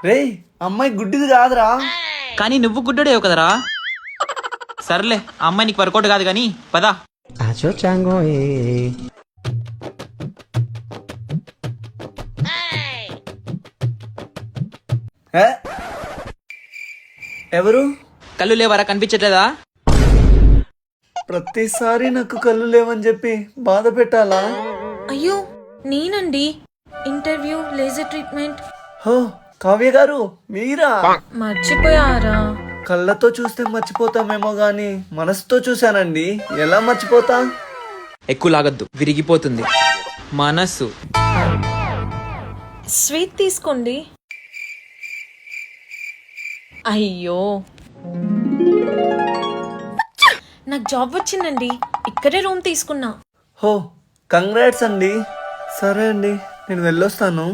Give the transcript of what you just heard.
రేయ్ అమ్మాయి గుడ్డిది కాదురా. కానీ నువ్వు గుడ్డోడేవు కదరా. సర్లే ఆ అమ్మాయి నీకు వర్కౌట్ కాదు కానీ పదా. ఏ? ఎవరు? కళ్ళు లేవరా, కనిపించట్లేదా? ప్రతిసారి నాకు కళ్ళు లేవని చెప్పి బాధ పెట్టాలా? అయ్యో నేనండి, ఇంటర్వ్యూ లేజర్ ట్రీట్మెంట్. హో కావ్య గారు మీరా? మర్చిపోయారా? కళ్ళతో చూస్తే మర్చిపోతామేమో గాని మనసుతో చూశానండి, ఎలా మర్చిపోతా? ఎక్కువ లాగద్దు, విరిగిపోతుంది మనస్సు. స్వీట్ తీసుకోండి. అయ్యో నాకు జాబ్ వచ్చిందండి, ఇక్కడే రూమ్ తీసుకున్నా. హో కంగ్రాట్స్ అండి. సరే అండి, నేను వెళ్ళొస్తాను.